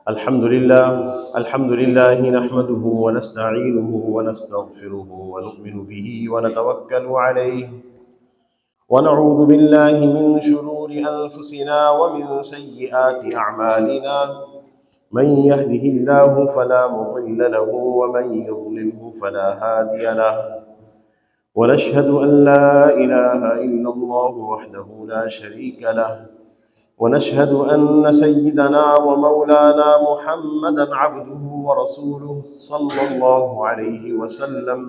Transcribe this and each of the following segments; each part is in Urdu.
الحمد لله نحمده ونستعينه ونستغفره ونؤمن به ونتوكل عليه ونعوذ بالله من شرور أنفسنا ومن سيئات أعمالنا من يهده الله فلا مضل له ومن يضلله فلا هادي له ونشهد أن لا إله إلا الله وحده لا شريك له ونشهد أن سيدنا ومولانا محمدًا عبده ورسوله صلى الله عليه وسلم.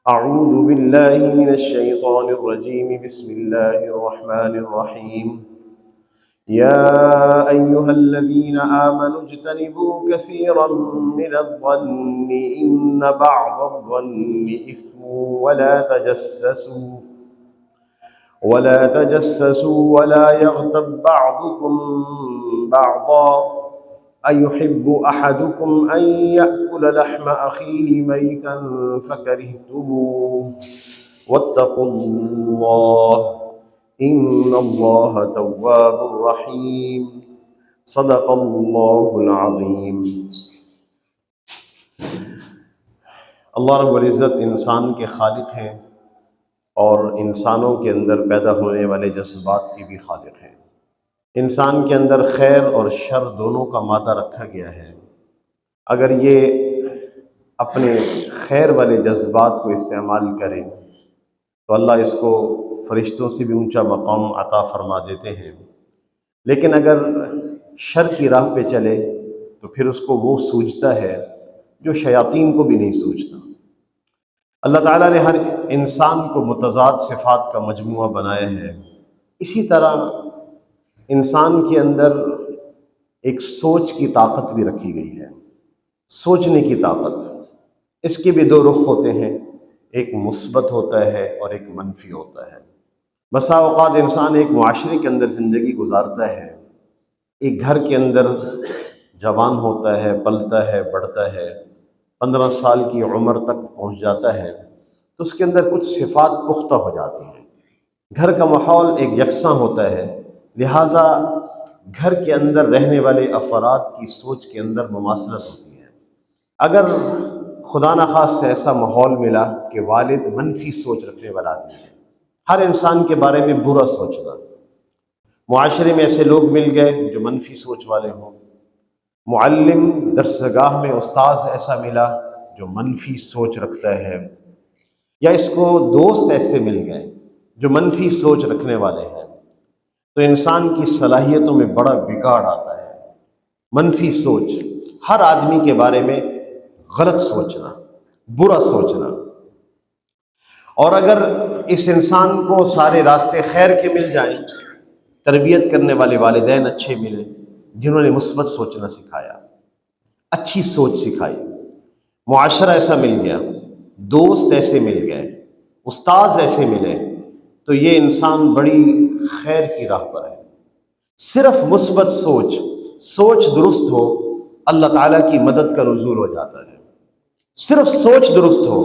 أعوذ بالله من الشيطان الرجيم. بسم الله الرحمن الرحيم. يا أيها الذين آمنوا اجتنبوا كثيرا من الظن إن بعض الظن إثم ولا تجسسوا ولا يغتب بعضكم بعضا أيحب أحدكم أن يأكل لحم أخيه ميتا فكرهتموه واتقوا الله إن الله تواب رحيم. صدق الله العظيم. اللہ رب العزت انسان کے خالق ہیں اور انسانوں کے اندر پیدا ہونے والے جذبات کی بھی خالق ہیں۔ انسان کے اندر خیر اور شر دونوں کا مادہ رکھا گیا ہے۔ اگر یہ اپنے خیر والے جذبات کو استعمال کرے تو اللہ اس کو فرشتوں سے بھی اونچا مقام عطا فرما دیتے ہیں، لیکن اگر شر کی راہ پہ چلے تو پھر اس کو وہ سوجتا ہے جو شیاطین کو بھی نہیں سوجتا۔ اللہ تعالیٰ نے ہر انسان کو متضاد صفات کا مجموعہ بنایا ہے۔ اسی طرح انسان کے اندر ایک سوچ کی طاقت بھی رکھی گئی ہے، سوچنے کی طاقت۔ اس کے بھی دو رخ ہوتے ہیں، ایک مثبت ہوتا ہے اور ایک منفی ہوتا ہے۔ بسا اوقات انسان ایک معاشرے کے اندر زندگی گزارتا ہے، ایک گھر کے اندر جوان ہوتا ہے، پلتا ہے، بڑھتا ہے، 15 سال کی عمر تک پہنچ جاتا ہے تو اس کے اندر کچھ صفات پختہ ہو جاتی ہیں۔ گھر کا ماحول ایک یکساں ہوتا ہے، لہٰذا گھر کے اندر رہنے والے افراد کی سوچ کے اندر مماثلت ہوتی ہے۔ اگر خدا نخواستہ ایسا ماحول ملا کہ والد منفی سوچ رکھنے والا آدمی ہے، ہر انسان کے بارے میں برا سوچنا، معاشرے میں ایسے لوگ مل گئے جو منفی سوچ والے ہوں، معلم درسگاہ میں استاذ ایسا ملا جو منفی سوچ رکھتا ہے، یا اس کو دوست ایسے مل گئے جو منفی سوچ رکھنے والے ہیں، تو انسان کی صلاحیتوں میں بڑا بگاڑ آتا ہے۔ منفی سوچ، ہر آدمی کے بارے میں غلط سوچنا، برا سوچنا۔ اور اگر اس انسان کو سارے راستے خیر کے مل جائیں، تربیت کرنے والے والدین اچھے ملیں جنہوں نے مثبت سوچنا سکھایا، اچھی سوچ سکھائی، معاشرہ ایسا مل گیا، دوست ایسے مل گئے، استاذ ایسے ملے، تو یہ انسان بڑی خیر کی راہ پر ہے۔ صرف مثبت سوچ درست ہو، اللہ تعالیٰ کی مدد کا نزول ہو جاتا ہے۔ صرف سوچ درست ہو،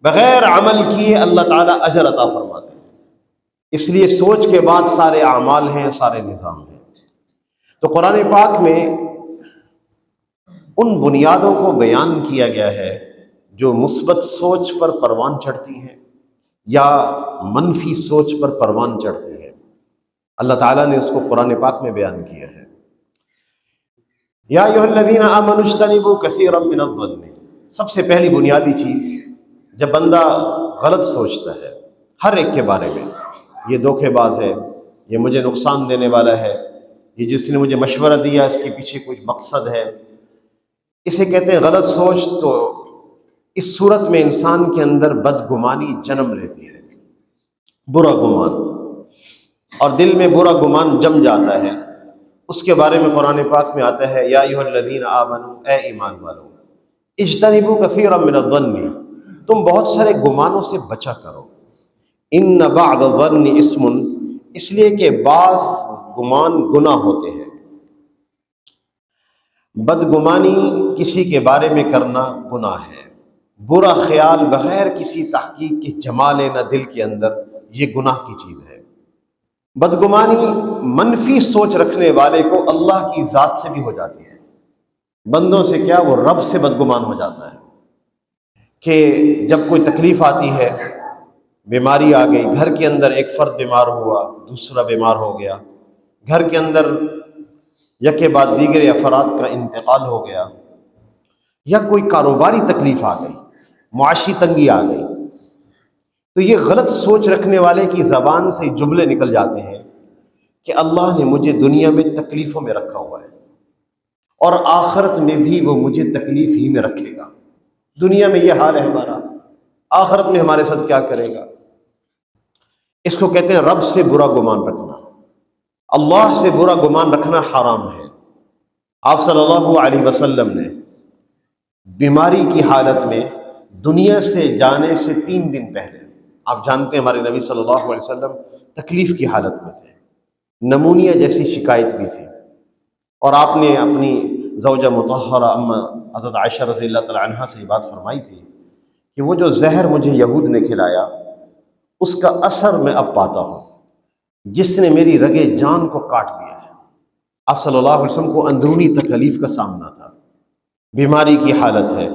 بغیر عمل کیے اللہ تعالیٰ اجر عطا فرماتے ہیں۔ اس لیے سوچ کے بعد سارے اعمال ہیں، سارے نظام ہیں۔ تو قرآن پاک میں ان بنیادوں کو بیان کیا گیا ہے جو مثبت سوچ پر پروان چڑھتی ہیں یا منفی سوچ پر پروان چڑھتی ہے۔ اللہ تعالیٰ نے اس کو قرآن پاک میں بیان کیا ہے۔ یا ایھا الذین آمنوا اجتنبوا کثیرا من الظن۔ سب سے پہلی بنیادی چیز، جب بندہ غلط سوچتا ہے ہر ایک کے بارے میں، یہ دھوکے باز ہے، یہ مجھے نقصان دینے والا ہے، یہ جس نے مجھے مشورہ دیا اس کے پیچھے کچھ مقصد ہے، اسے کہتے ہیں غلط سوچ۔ تو اس صورت میں انسان کے اندر بدگمانی جنم لیتی ہے، برا گمان، اور دل میں برا گمان جم جاتا ہے۔ اس کے بارے میں قرآن پاک میں آتا ہے یا ایھا الذین آمنوا، اے ایمان والو، اجتنبوا کثیرا من الظن، تم بہت سارے گمانوں سے بچا کرو۔ ان بعض الظن اسم، اس لیے کہ بعض گمان گناہ ہوتے ہیں۔ بدگمانی کسی کے بارے میں کرنا گناہ ہے، برا خیال بغیر کسی تحقیق کے جما لینا دل کے اندر، یہ گناہ کی چیز ہے۔ بدگمانی منفی سوچ رکھنے والے کو اللہ کی ذات سے بھی ہو جاتی ہے، بندوں سے کیا، وہ رب سے بدگمان ہو جاتا ہے کہ جب کوئی تکلیف آتی ہے، بیماری آ گئی، گھر کے اندر ایک فرد بیمار ہوا، دوسرا بیمار ہو گیا، گھر کے اندر یکے بعد دیگر افراد کا انتقال ہو گیا، یا کوئی کاروباری تکلیف آ گئی، معاشی تنگی آ گئی، تو یہ غلط سوچ رکھنے والے کی زبان سے جملے نکل جاتے ہیں کہ اللہ نے مجھے دنیا میں تکلیفوں میں رکھا ہوا ہے اور آخرت میں بھی وہ مجھے تکلیف ہی میں رکھے گا۔ دنیا میں یہ حال ہے ہمارا، آخرت میں ہمارے ساتھ کیا کرے گا؟ اس کو کہتے ہیں رب سے برا گمان رکھنا۔ اللہ سے برا گمان رکھنا حرام ہے۔ آپ صلی اللہ علیہ وسلم نے بیماری کی حالت میں دنیا سے جانے سے 3 دن پہلے، آپ جانتے ہیں ہمارے نبی صلی اللہ علیہ وسلم تکلیف کی حالت میں تھے، نمونیا جیسی شکایت بھی تھی، اور آپ نے اپنی زوجہ مطہرہ حضرت عائشہ رضی اللہ تعالی عنہا سے یہ بات فرمائی تھی کہ وہ جو زہر مجھے یہود نے کھلایا اس کا اثر میں اب پاتا ہوں، جس نے میری رگے جان کو کاٹ دیا ہے۔ آپ صلی اللہ علیہ وسلم کو اندرونی تکلیف کا سامنا تھا، بیماری کی حالت ہے۔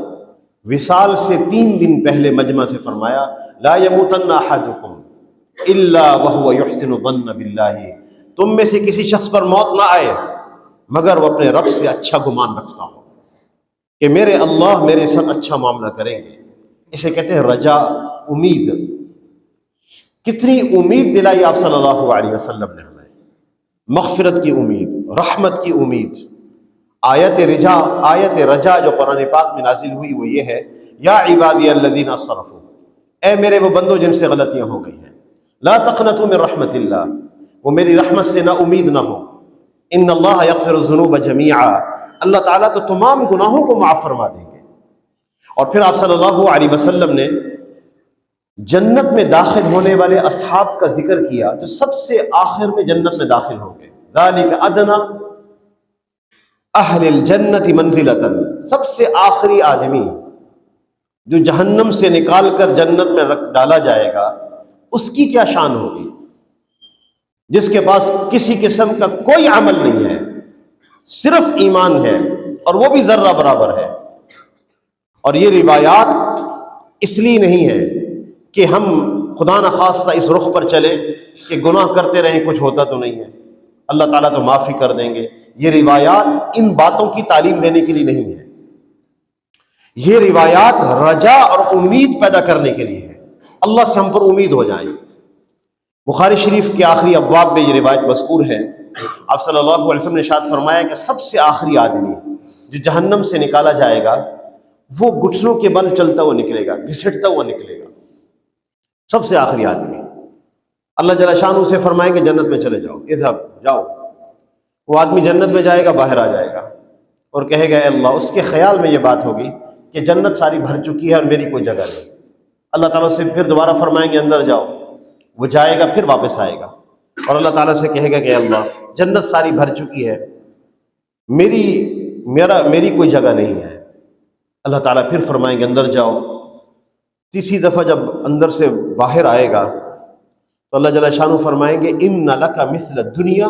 وصال سے 3 دن پہلے مجمع سے فرمایا لا یموتن احدکم الا وهو یحسن الظن باللہ، تم میں سے کسی شخص پر موت نہ آئے مگر وہ اپنے رب سے اچھا گمان رکھتا ہو کہ میرے اللہ میرے ساتھ اچھا معاملہ کریں گے۔ اسے کہتے ہیں رجا، امید۔ کتنی امید دلائی آپ صلی اللہ علیہ وسلم نے ہمیں، مغفرت کی امید، رحمت کی امید۔ آیت رجا جو قرآن پاک میں نازل ہوئی وہ یہ ہے یا عبادی الذین اسرفوا، اے میرے وہ بندو جن سے غلطیاں ہو گئی ہیں، لا تقنطوا من رحمت اللہ، وہ میری رحمت سے نا امید نہ ہو، ان اللہ یغفر الذنوب جميعا، اللہ تعالیٰ تو تمام گناہوں کو معاف فرما دیں گے۔ اور پھر آپ صلی اللہ علیہ وسلم نے جنت میں داخل ہونے والے اصحاب کا ذکر کیا جو سب سے آخر میں جنت میں داخل ہوں گے، ذالک ادنی اہل الجنت منزلۃ، سب سے آخری آدمی جو جہنم سے نکال کر جنت میں رکھ ڈالا جائے گا، اس کی کیا شان ہوگی؟ جس کے پاس کسی قسم کا کوئی عمل نہیں ہے، صرف ایمان ہے، اور وہ بھی ذرہ برابر ہے۔ اور یہ روایات اس لیے نہیں ہے کہ ہم خدا نخواستہ اس رخ پر چلے کہ گناہ کرتے رہیں کچھ ہوتا تو نہیں ہے، اللہ تعالیٰ تو معافی کر دیں گے۔ یہ روایات ان باتوں کی تعلیم دینے کے لیے نہیں ہے، یہ روایات رجا اور امید پیدا کرنے کے لیے ہے، اللہ سے ہم پر امید ہو جائیں۔ بخاری شریف کے آخری ابواب میں یہ روایت مذکور ہے، آپ صلی اللہ علیہ وسلم نے ارشاد فرمایا کہ سب سے آخری آدمی جو جہنم سے نکالا جائے گا وہ گھٹنوں کے بل چلتا ہوا نکلے گا، گھسٹتا ہوا نکلے گا، سب سے آخری آدمی۔ اللہ جل شانہ سے فرمائیں کہ جنت میں چلے جاؤ، اذهب، جاؤ۔ وہ آدمی جنت میں جائے گا، باہر آ جائے گا اور کہے گا اے اللہ، اس کے خیال میں یہ بات ہوگی کہ جنت ساری بھر چکی ہے اور میری کوئی جگہ نہیں۔ اللہ تعالیٰ سے پھر دوبارہ فرمائیں گے اندر جاؤ، وہ جائے گا، پھر واپس آئے گا اور اللہ تعالیٰ سے کہے گا کہ اے اللہ، جنت ساری بھر چکی ہے، میری کوئی جگہ نہیں ہے۔ اللہ تعالیٰ پھر فرمائیں گے اندر جاؤ۔ تیسری دفعہ جب اندر سے باہر آئے گا تو اللہ جل شانہ فرمائیں گے ان لک مثل الدنیا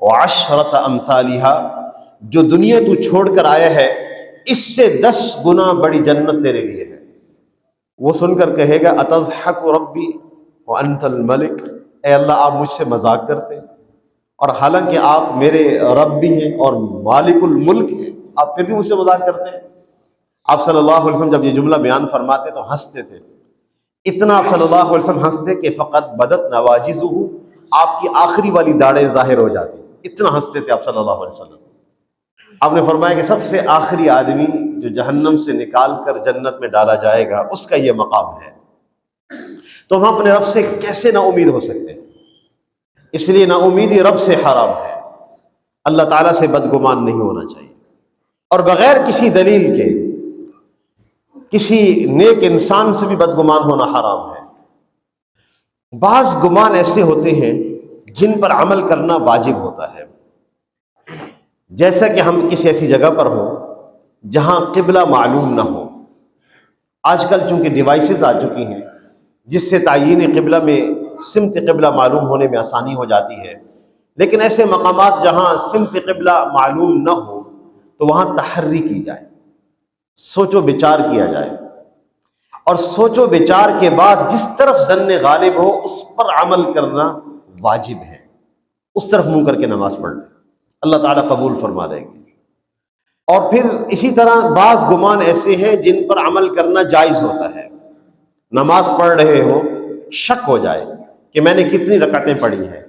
وعشرۃ امثالھا، جو دنیا تو چھوڑ کر آیا ہے اس سے 10 گنا بڑی جنت تیرے لیے ہے۔ وہ سن کر کہے گا اتضحک ربی وانت الملک، اے اللہ آپ مجھ سے مذاق کرتے ہیں اور حالانکہ آپ میرے رب بھی ہیں اور مالک الملک ہیں، آپ پھر بھی مجھ سے مذاق کرتے ہیں۔ آپ صلی اللہ علیہ وسلم جب یہ جملہ بیان فرماتے تو ہنستے تھے، اتنا آپ صلی اللہ علیہ وسلم ہنستے کہ فقط بدت نواجذہ، آپ کی آخری والی داڑیں ظاہر ہو جاتی، اتنا ہنستے تھے آپ صلی اللہ علیہ وسلم۔ آپ نے فرمایا کہ سب سے آخری آدمی جو جہنم سے نکال کر جنت میں ڈالا جائے گا اس کا یہ مقام ہے۔ تو ہم اپنے رب سے کیسے نا امید ہو سکتے ہیں؟ اس لیے نا امیدی رب سے حرام ہے، اللہ تعالیٰ سے بدگمان نہیں ہونا چاہیے، اور بغیر کسی دلیل کے کسی نیک انسان سے بھی بدگمان ہونا حرام ہے۔ بعض گمان ایسے ہوتے ہیں جن پر عمل کرنا واجب ہوتا ہے، جیسا کہ ہم کسی ایسی جگہ پر ہوں جہاں قبلہ معلوم نہ ہو۔ آج کل چونکہ ڈیوائسز آ چکی ہیں جس سے تعیین قبلہ میں سمت قبلہ معلوم ہونے میں آسانی ہو جاتی ہے، لیکن ایسے مقامات جہاں سمت قبلہ معلوم نہ ہو تو وہاں تحری کی جائے، سوچ و بچار کیا جائے، اور سوچ و بچار کے بعد جس طرف ظن غالب ہو اس پر عمل کرنا واجب ہے، اس طرف منہ کر کے نماز پڑھ لیں، اللہ تعالیٰ قبول فرما لیں گے۔ اور پھر اسی طرح بعض گمان ایسے ہیں جن پر عمل کرنا جائز ہوتا ہے، نماز پڑھ رہے ہو، شک ہو جائے کہ میں نے کتنی رکعتیں پڑھی ہیں،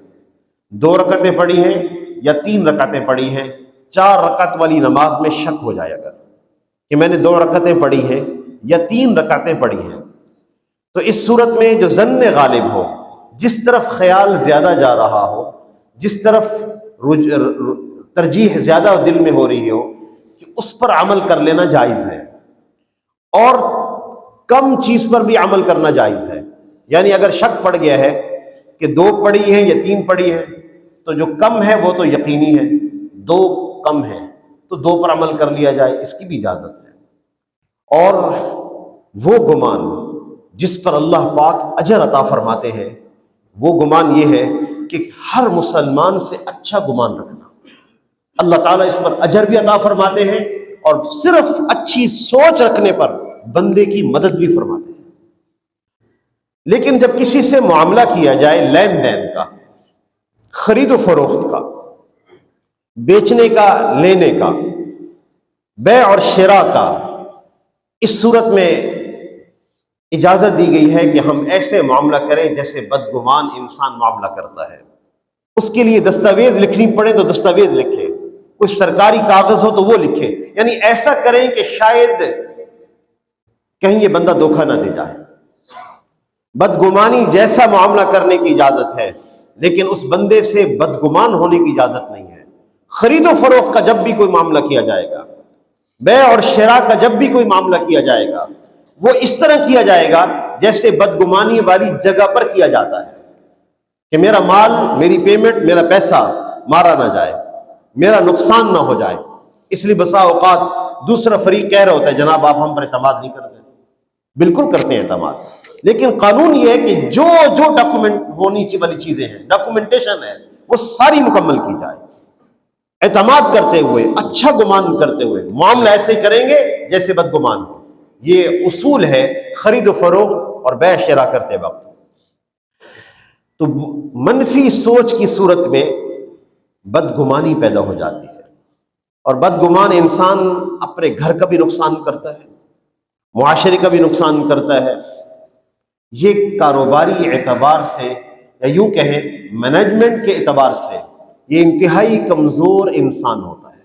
2 رکعتیں پڑھی ہیں یا 3 رکعتیں پڑھی ہیں، 4 رکعت والی نماز میں شک ہو جائے اگر کہ میں نے 2 رکعتیں پڑھی ہیں یا 3 رکعتیں پڑھی ہیں، تو اس صورت میں جو ظن غالب ہو، جس طرف خیال زیادہ جا رہا ہو، جس طرف ترجیح زیادہ دل میں ہو رہی ہو، کہ اس پر عمل کر لینا جائز ہے، اور کم چیز پر بھی عمل کرنا جائز ہے۔ یعنی اگر شک پڑ گیا ہے کہ 2 پڑھی ہیں یا 3 پڑھی ہیں، تو جو کم ہے وہ تو یقینی ہے، 2 کم ہے تو 2 پر عمل کر لیا جائے، اس کی بھی اجازت ہے۔ اور وہ گمان جس پر اللہ پاک اجر عطا فرماتے ہیں، وہ گمان یہ ہے کہ ہر مسلمان سے اچھا گمان رکھنا، اللہ تعالیٰ اس پر اجر بھی عطا فرماتے ہیں، اور صرف اچھی سوچ رکھنے پر بندے کی مدد بھی فرماتے ہیں۔ لیکن جب کسی سے معاملہ کیا جائے لین دین کا، خرید و فروخت کا، بیچنے کا، لینے کا، بیع اور شراء کا، اس صورت میں اجازت دی گئی ہے کہ ہم ایسے معاملہ کریں جیسے بدگمان انسان معاملہ کرتا ہے۔ اس کے لیے دستاویز لکھنی پڑے تو دستاویز لکھے، کوئی سرکاری کاغذ ہو تو وہ لکھے، یعنی ایسا کریں کہ شاید کہیں یہ بندہ دھوکہ نہ دے جائے۔ بدگمانی جیسا معاملہ کرنے کی اجازت ہے، لیکن اس بندے سے بدگمان ہونے کی اجازت نہیں ہے۔ خرید و فروخت کا جب بھی کوئی معاملہ کیا جائے گا، بیع اور شراء کا جب بھی کوئی معاملہ کیا جائے گا، وہ اس طرح کیا جائے گا جیسے بدگمانی والی جگہ پر کیا جاتا ہے، کہ میرا مال، میری پیمنٹ، میرا پیسہ مارا نہ جائے، میرا نقصان نہ ہو جائے۔ اس لیے بسا اوقات دوسرا فریق کہہ رہا ہوتا ہے جناب آپ ہم پر اعتماد نہیں کرتے، بالکل کرتے ہیں اعتماد، لیکن قانون یہ ہے کہ جو ڈاکومنٹ ہونی والی چیزیں ہیں، ڈاکومنٹیشن ہے، وہ ساری مکمل کی جائے، اعتماد کرتے ہوئے، اچھا گمان کرتے ہوئے، معاملہ ایسے کریں گے جیسے بدگمان ہو۔ یہ اصول ہے خرید و فروخت اور بیع شراء کرتے وقت۔ تو منفی سوچ کی صورت میں بدگمانی پیدا ہو جاتی ہے، اور بدگمان انسان اپنے گھر کا بھی نقصان کرتا ہے، معاشرے کا بھی نقصان کرتا ہے۔ یہ کاروباری اعتبار سے یا یوں کہیں مینجمنٹ کے اعتبار سے یہ انتہائی کمزور انسان ہوتا ہے۔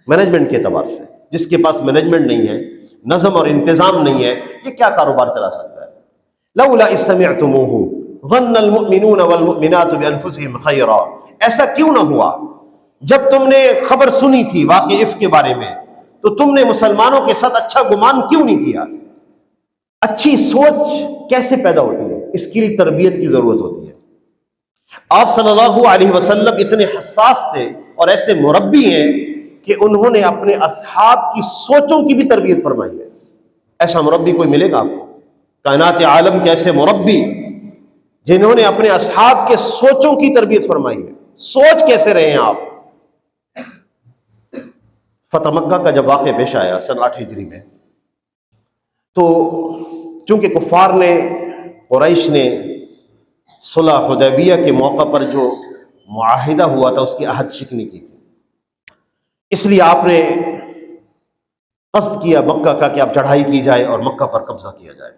مینجمنٹ کے اعتبار سے جس کے پاس مینجمنٹ نہیں ہے، نظم اور انتظام نہیں ہے، یہ کیا کاروبار چلا سکتا ہے؟ لولا اذ سمعتموہ ظن المؤمنون والمؤمنات بانفسہم خیرا، ایسا کیوں نہ ہوا جب تم نے خبر سنی تھی واقعہ افک کے بارے میں، تو تم نے مسلمانوں کے ساتھ اچھا گمان کیوں نہیں کیا؟ اچھی سوچ کیسے پیدا ہوتی ہے؟ اس کے لیے تربیت کی ضرورت ہوتی ہے۔ آپ صلی اللہ علیہ وسلم اتنے حساس تھے اور ایسے مربی ہیں کہ انہوں نے اپنے اصحاب کی سوچوں کی بھی تربیت فرمائی ہے۔ ایسا مربی کوئی ملے گا آپ کو؟ کائنات عالم کے ایسے مربی جنہوں نے اپنے اصحاب کے سوچوں کی تربیت فرمائی ہے۔ سوچ کیسے رہے ہیں آپ؟ فتح مکہ کا جب واقعہ پیش آیا سن 8 ہجری میں، تو چونکہ کفار نے، قریش نے صلح حدیبیہ کے موقع پر جو معاہدہ ہوا تھا اس کی عہد شکنی کی تھی، اس لیے آپ نے قصد کیا مکہ کا کہ اب چڑھائی کی جائے اور مکہ پر قبضہ کیا جائے،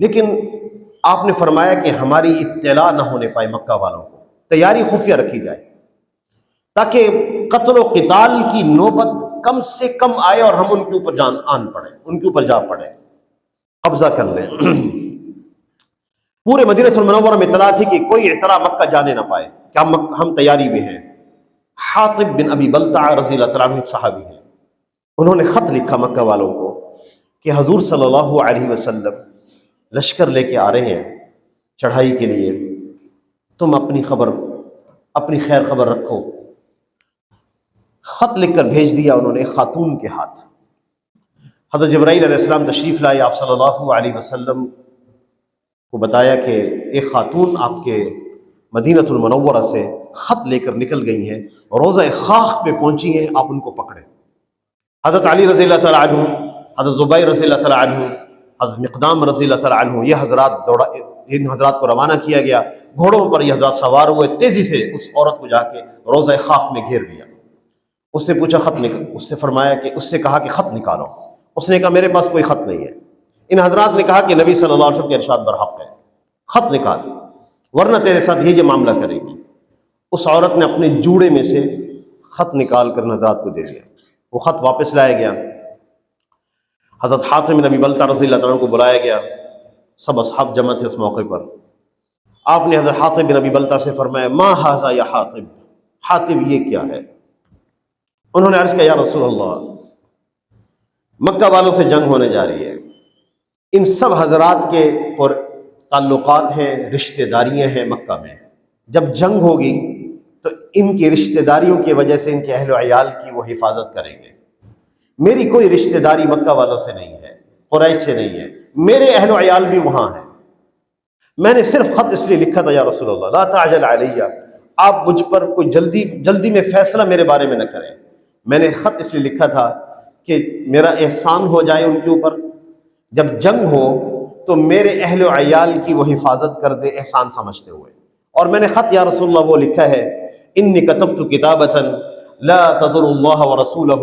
لیکن آپ نے فرمایا کہ ہماری اطلاع نہ ہونے پائے، مکہ والوں کو تیاری خفیہ رکھی جائے تاکہ قتل و قتال کی نوبت کم سے کم آئے اور ہم ان کے اوپر آن پڑے، ان کے اوپر جا پڑے، قبضہ کر لیں۔ پورے مدینہ المنورہ میں اطلاع تھی کہ کوئی اطلاع مکہ جانے نہ پائے کہ ہم تیاری میں ہیں۔ حاطب بن ابی بلتع رضی اللہ تعالیٰ عنہ ایک صحابی ہیں، انہوں نے خط لکھا مکہ والوں کو کہ حضور صلی اللہ علیہ وسلم لشکر لے کے آ رہے ہیں چڑھائی کے لیے، تم اپنی خیر خبر رکھو۔ خط لکھ کر بھیج دیا انہوں نے خاتون کے ہاتھ۔ حضرت جبرائیل علیہ السلام تشریف لائے، آپ صلی اللہ علیہ وسلم کو بتایا کہ ایک خاتون آپ کے مدینۃ المنورہ سے خط لے کر نکل گئی ہیں، روضہ خاک پہ پہنچی ہیں، آپ ان کو پکڑیں۔ حضرت علی رضی اللہ تعالیٰ عنہ، حضرت زبیر رضی اللہ تعالیٰ عنہ، حضرت مقدام رضی اللہ تعالیٰ عنہ، یہ حضرات ان حضرات کو روانہ کیا گیا، گھوڑوں پر یہ حضرات سوار ہوئے، تیزی سے اس عورت کو جا کے روضہ خاک میں گھیر لیا۔ اس سے پوچھا خط نکال، اس سے فرمایا کہ اس سے کہا کہ خط نکالو۔ اس نے کہا میرے پاس کوئی خط نہیں ہے۔ ان حضرات نے کہا کہ نبی صلی اللہ علیہ وسلم کے ارشاد برحق ہے، خط نکال ورنہ تیرے ساتھ یہ معاملہ کرے گی۔ اس عورت نے اپنے جوڑے میں سے خط نکال کر حضرات کو دے دیا، وہ خط واپس لایا گیا۔ حضرت حاتم بن ابی بلتہ رضی اللہ عنہ کو بلایا گیا، سب اصحاب جمع تھے اس موقع پر۔ آپ نے حضرت حاتم بن ابی بلتہ سے فرمایا ما ھذا یا حاتم، حاتم یہ کیا ہے؟ انہوں نے عرض کیا یا رسول اللہ، مکہ والوں سے جنگ ہونے جا رہی ہے، ان سب حضرات کے اور تعلقات ہیں، رشتہ داریاں ہیں مکہ میں، جب جنگ ہوگی تو ان کی رشتہ داریوں کی وجہ سے ان کے اہل و عیال کی وہ حفاظت کریں گے۔ میری کوئی رشتہ داری مکہ والوں سے نہیں ہے، قریش سے نہیں ہے، میرے اہل و عیال بھی وہاں ہیں۔ میں نے صرف خط اس لیے لکھا تھا یا رسول اللہ لا تعجل علیہ، آپ مجھ پر کوئی جلدی میں فیصلہ میرے بارے میں نہ کریں۔ میں نے خط اس لیے لکھا تھا کہ میرا احسان ہو جائے ان کے اوپر، جب جنگ ہو تو میرے اہل و عیال کی وہ حفاظت کر دے احسان سمجھتے ہوئے۔ اور میں نے خط یا رسول اللہ وہ لکھا ہے انی کتبت کتابۃ لا تضر اللہ ورسولہ،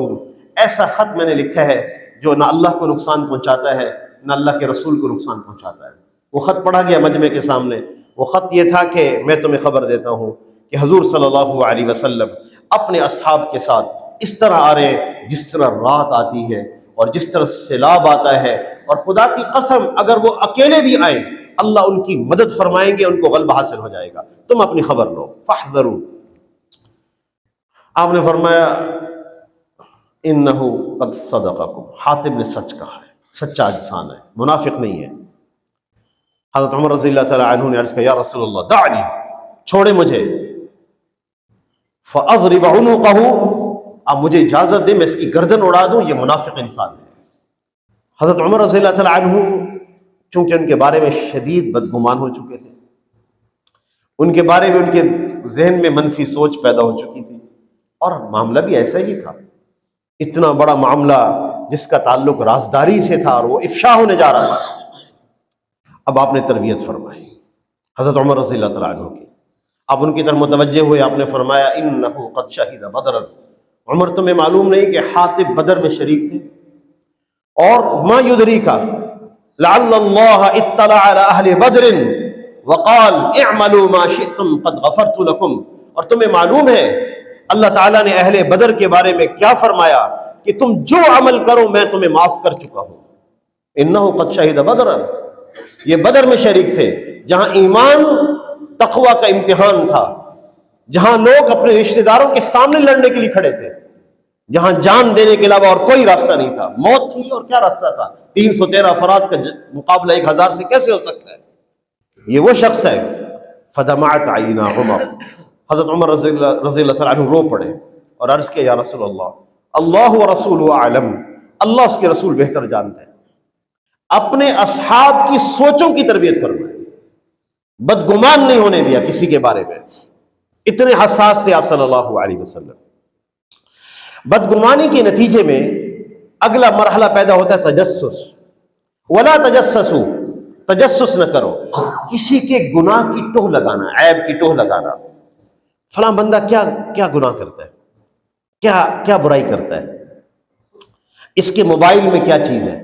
ایسا خط میں نے لکھا ہے جو نہ اللہ کو نقصان پہنچاتا ہے نہ اللہ کے رسول کو نقصان پہنچاتا ہے۔ وہ خط پڑھا گیا مجمع کے سامنے۔ وہ خط یہ تھا کہ میں تمہیں خبر دیتا ہوں کہ حضور صلی اللہ علیہ وسلم اپنے اصحاب کے ساتھ اس طرح آ رہے جس طرح رات آتی ہے اور جس طرح سیلاب آتا ہے، اور خدا کی قسم اگر وہ اکیلے بھی آئیں اللہ ان کی مدد فرمائیں گے، ان کو غلبہ حاصل ہو جائے گا، تم اپنی خبر لو فاحذروا۔ آپ نے فرمایا انہ قد صدقکم، حاتم نے سچ کہا ہے، سچا انسان ہے، منافق نہیں ہے۔ حضرت عمر رضی اللہ تعالیٰ عنہ نے عرض کیا یا رسول اللہ دعنی، چھوڑے مجھے، فاضرب عنقہ، اب مجھے اجازت دے میں اس کی گردن اڑا دوں، یہ منافق انسان ہے۔ حضرت عمر رضی اللہ تعالیٰ عنہ چونکہ ان کے بارے میں شدید بدگمان ہو چکے تھے، ان کے بارے میں ان کے ذہن میں منفی سوچ پیدا ہو چکی تھی، اور معاملہ بھی ایسا ہی تھا، اتنا بڑا معاملہ جس کا تعلق رازداری سے تھا اور وہ افشا ہونے جا رہا تھا۔ اب آپ نے تربیت فرمائی حضرت عمر رضی اللہ تعالیٰ عنہ کی، آپ ان کی طرف متوجہ ہوئے، آپ نے فرمایا انہ قد شہد بدرا، عمر تمہیں معلوم نہیں کہ حاتم بدر میں شریک تھے؟ اور ما یدریکا لعل اللہ اطلع علی اہل بدر وقال اعملوا ما شئتم قد غفرت لکم، اور تمہیں معلوم ہے اللہ تعالیٰ نے اہل بدر کے بارے میں کیا فرمایا کہ تم جو عمل کرو میں تمہیں معاف کر چکا ہوں۔ انہ قد شہد بدرا، یہ بدر میں شریک تھے جہاں ایمان تقوی کا امتحان تھا، جہاں لوگ اپنے رشتہ داروں کے سامنے لڑنے کے لیے کھڑے تھے، جہاں جان دینے کے علاوہ اور کوئی راستہ نہیں تھا، موت تھی اور کیا راستہ تھا؟ 313 افراد کا مقابلہ 1000 سے کیسے ہو سکتا ہے؟ یہ وہ شخص ہے۔ فدمعت عینا عمر، حضرت عمر رضی اللہ تعالیٰ عنہ رو پڑے اور عرض کیا یا رسول اللہ اللہ ورسولہ اعلم، اللہ اس کے رسول بہتر جانتے ہیں۔ اپنے اصحاب کی سوچوں کی تربیت فرمائے، بدگمان نہیں ہونے دیا کسی کے بارے میں، اتنے حساس تھے آپ صلی اللہ علیہ وسلم۔ بدگمانی کے نتیجے میں اگلا مرحلہ پیدا ہوتا ہے تجسس، ولا تجسسوا، تجسس نہ کرو، کسی کے گناہ کی ٹوہ لگانا، عیب کی ٹوہ لگانا، فلاں بندہ کیا گناہ کرتا ہے، کیا برائی کرتا ہے، اس کے موبائل میں کیا چیز ہے،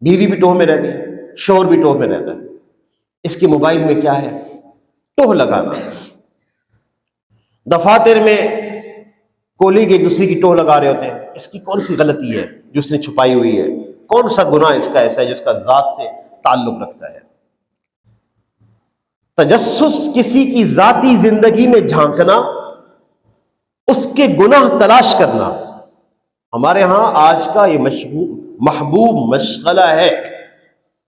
بیوی بھی ٹوہ میں رہتی ہے، شوہر بھی ٹوہ میں رہتا ہے، اس کے موبائل میں کیا ہے، ٹوہ لگانا۔ دفاتر میں کولیگ ایک دوسرے کی ٹوہ لگا رہے ہوتے ہیں، اس کی کون سی غلطی ہے جو اس نے چھپائی ہوئی ہے، کون سا گناہ اس کا ایسا ہے جو اس کا ذات سے تعلق رکھتا ہے۔ تجسس کسی کی ذاتی زندگی میں جھانکنا، اس کے گناہ تلاش کرنا، ہمارے ہاں آج کا یہ محبوب مشغلہ ہے،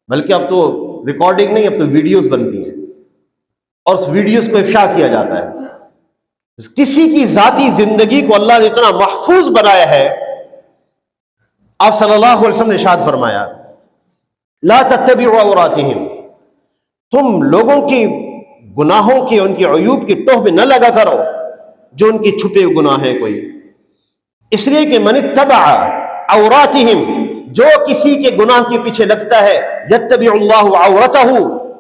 بلکہ اب تو ریکارڈنگ نہیں، اب تو ویڈیوز بنتی ہیں اور اس ویڈیوز کو افشا کیا جاتا ہے۔ کسی کی ذاتی زندگی کو اللہ نے اتنا محفوظ بنایا ہے، آپ صلی اللہ علیہ وسلم نے ارشاد فرمایا لا تتبعوا عوراتہم، تم لوگوں کی گناہوں کی، ان کی عیوب کی ٹوہ میں نہ لگا کرو جو ان کے چھپے گناہ ہیں کوئی، اس لیے کہ من اتبع عوراتہم، جو کسی کے گناہ کے پیچھے لگتا ہے، یتبع اللہ عورتہ،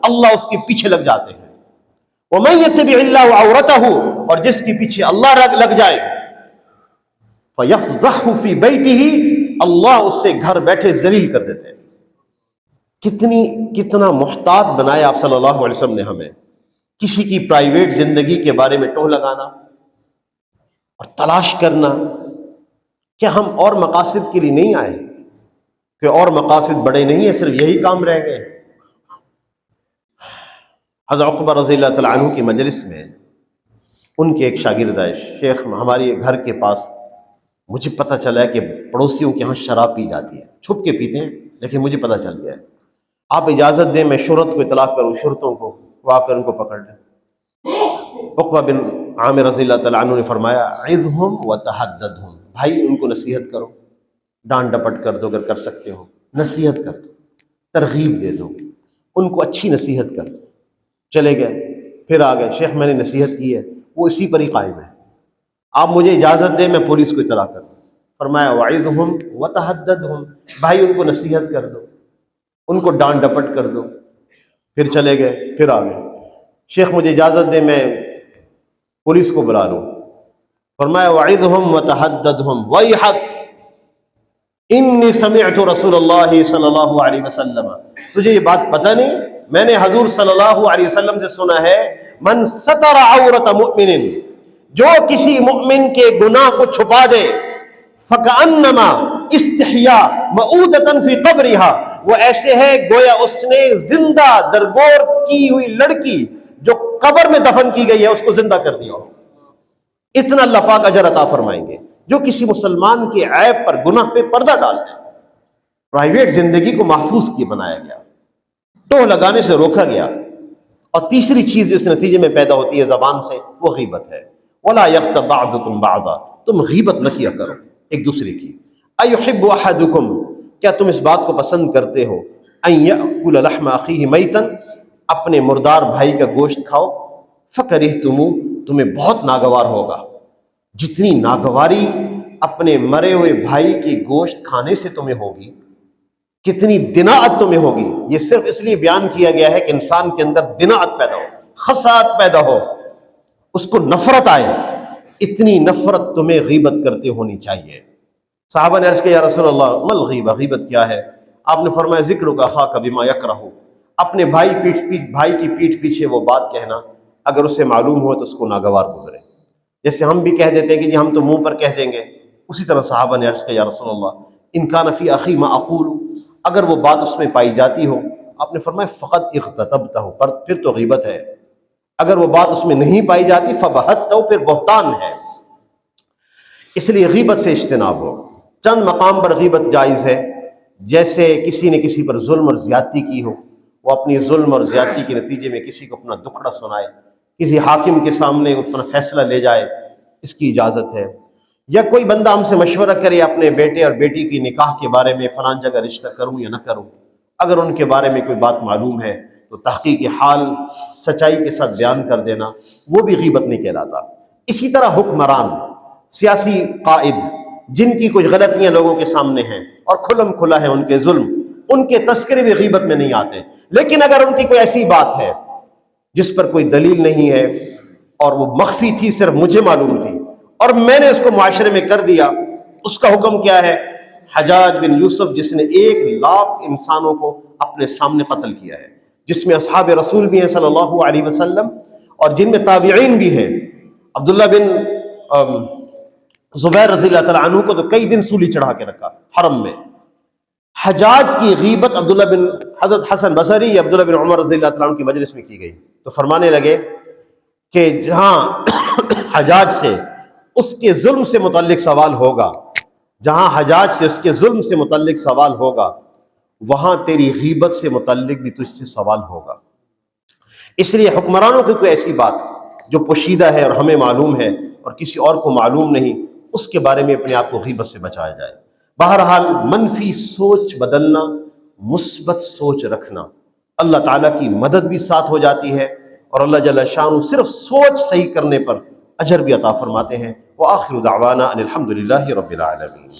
اللہ اس کے پیچھے لگ جاتے ہیں، ومن یتبع اللہ عورتہ، اور جس کے پیچھے اللہ لگ جائے، فیفضحہ فی بیتہ، اللہ اس سے گھر بیٹھے ذلیل کر دیتے ہیں۔ کتنا محتاط بنایا آپ صلی اللہ علیہ وسلم نے ہمیں، کسی کی پرائیویٹ زندگی کے بارے میں ٹوہ لگانا اور تلاش کرنا۔ کیا ہم اور مقاصد کے لیے نہیں آئے؟ کہ اور مقاصد بڑے نہیں ہیں، صرف یہی کام رہ گئے؟ حضرت عقبہ رضی اللہ تعالیٰ عنہ کی مجلس میں ان کے ایک شاگرد ہے، شیخ ہماری گھر کے پاس، مجھے پتہ چلا ہے کہ پڑوسیوں کے ہاں شراب پی جاتی ہے، چھپ کے پیتے ہیں لیکن مجھے پتہ چل گیا ہے، آپ اجازت دیں میں شرط کو اطلاع کروں، شرطوں کو، وہ آ کر ان کو پکڑ لیں۔ عقبہ بن عامر رضی اللہ تعالیٰ عنہ نے فرمایا عظہم وتحددہم، بھائی ان کو نصیحت کرو، ڈانٹ ڈپٹ کر دو اگر کر سکتے ہو، نصیحت کر دو، ترغیب دے دو، ان کو اچھی نصیحت کر دو۔ چلے گئے، پھر آ گئے، شیخ میں نے نصیحت کی ہے، وہ اسی پر ہی قائم ہے، آپ مجھے اجازت دیں میں پولیس کو اطلاع کروں۔ فرمایا وعظہم وتحددہم، بھائی ان کو نصیحت کر دو، ان کو ڈانٹ ڈپٹ کر دو۔ پھر چلے گئے، پھر آ گئے، شیخ مجھے اجازت دیں میں پولیس کو بلا لوں۔ فرمایا وعظہم وتحددہم ویحک انی سمعت رسول اللہ صلی اللہ علیہ وسلم، تجھے یہ بات پتہ نہیں، میں نے حضور صلی اللہ علیہ وسلم سے سنا ہے، من ستر عورت مؤمن، جو کسی مؤمن کے گناہ کو چھپا دے، فکأنما استحیا مؤودۃ فی قبرہا، وہ ایسے ہے گویا اس نے زندہ درگور کی ہوئی لڑکی جو قبر میں دفن کی گئی ہے اس کو زندہ کر دیا ہو، اتنا اللہ پاک اجر عطا فرمائیں گے۔ جو کسی مسلمان کے عیب پر، گناہ پہ پردہ ڈال دے، پرائیویٹ زندگی کو محفوظ کی بنایا گیا، ٹوہ لگانے سے روکا گیا۔ اور تیسری چیز اس نتیجے میں پیدا ہوتی ہے زبان سے، وہ غیبت ہے۔ وَلَا يَغْتَبْ بَعْضُكُمْ بَعْضًا، تم غیبت نہ کیا کرو ایک دوسرے کی۔ أَيُحِبُّ أَحَدُكُمْ، کیا تم اس بات کو پسند کرتے ہو، أَن يَأْكُلَ لَحْمَ أَخِيهِ مَيْتًا، اپنے مردار بھائی کا گوشت کھاؤ، فَكَرِهْتُمُوهُ، تمہیں بہت ناگوار ہوگا۔ جتنی ناگواری اپنے مرے ہوئے بھائی کی گوشت کھانے سے تمہیں ہوگی، کتنی دناعت تمہیں ہوگی۔ یہ صرف اس لیے بیان کیا گیا ہے کہ انسان کے اندر دناعت پیدا ہو، خساعت پیدا ہو، اس کو نفرت آئے، اتنی نفرت تمہیں غیبت کرتے ہونی چاہیے۔ صحابہ نے عرض کیا یا رسول اللہ مل غیبہ، غیبت کیا ہے؟ آپ نے فرمایا ذکرک اخاک بما یکرہ، اپنے بھائی کی پیٹھ پیچھے وہ بات کہنا اگر اسے معلوم ہو تو اس کو ناگوار گزرے۔ جیسے ہم بھی کہہ دیتے ہیں کہ جی ہم تو منہ پر کہہ دیں گے، اسی طرح صحابہ نے عرض کیا یا رسول اللہ ان کان فی اخی ما اقول، اگر وہ بات اس میں پائی جاتی ہو، آپ نے فرمایا فقط اغتتبتہ، پر پھر تو غیبت ہے۔ اگر وہ بات اس میں نہیں پائی جاتی فبہتہ، پھر بہتان ہے۔ اس لیے غیبت سے اجتناب ہو۔ چند مقام پر غیبت جائز ہے، جیسے کسی نے کسی پر ظلم اور زیادتی کی ہو، وہ اپنی ظلم اور زیادتی کے نتیجے میں کسی کو اپنا دکھڑا سنائے، کسی حاکم کے سامنے اپنا فیصلہ لے جائے، اس کی اجازت ہے۔ یا کوئی بندہ ہم سے مشورہ کرے اپنے بیٹے اور بیٹی کی نکاح کے بارے میں، فلان جگہ رشتہ کروں یا نہ کروں، اگر ان کے بارے میں کوئی بات معلوم ہے تو تحقیق حال سچائی کے ساتھ بیان کر دینا، وہ بھی غیبت نہیں کہلاتا۔ اسی طرح حکمران، سیاسی قائد، جن کی کچھ غلطیاں لوگوں کے سامنے ہیں اور کھلم کھلا ہے ان کے ظلم، ان کے تذکرے بھی غیبت میں نہیں آتے۔ لیکن اگر ان کی کوئی ایسی بات ہے جس پر کوئی دلیل نہیں ہے اور وہ مخفی تھی، صرف مجھے معلوم تھی اور میں نے اس کو معاشرے میں کر دیا، اس کا حکم کیا ہے؟ حجاج بن یوسف جس نے 1,00,000 انسانوں کو اپنے سامنے قتل کیا ہے، جس میں اصحاب رسول بھی ہیں صلی اللہ علیہ وسلم اور جن میں تابعین بھی ہیں۔ عبداللہ بن زبیر رضی اللہ تعالیٰ عنہ کو تو کئی دن سولی چڑھا کے رکھا حرم میں۔ حجاج کی غیبت عبداللہ بن حضرت حسن بصری یا عبداللہ بن عمر رضی اللہ تعالیٰ عنہ کی مجلس میں کی گئی، تو فرمانے لگے کہ جہاں حجاج سے اس کے ظلم سے متعلق سوال ہوگا، جہاں حجاج سے اس کے ظلم سے متعلق سوال ہوگا، وہاں تیری غیبت سے متعلق بھی تجھ سے سوال ہوگا۔ اس لیے حکمرانوں کی کوئی ایسی بات جو پوشیدہ ہے اور ہمیں معلوم ہے اور کسی اور کو معلوم نہیں، اس کے بارے میں اپنے آپ کو غیبت سے بچایا جائے۔ بہرحال منفی سوچ بدلنا، مثبت سوچ رکھنا، اللہ تعالیٰ کی مدد بھی ساتھ ہو جاتی ہے، اور اللہ جل شانہ صرف سوچ صحیح کرنے پر اجر بھی عطا فرماتے ہیں۔ وآخر دعوانا ان الحمد للہ رب العالمین۔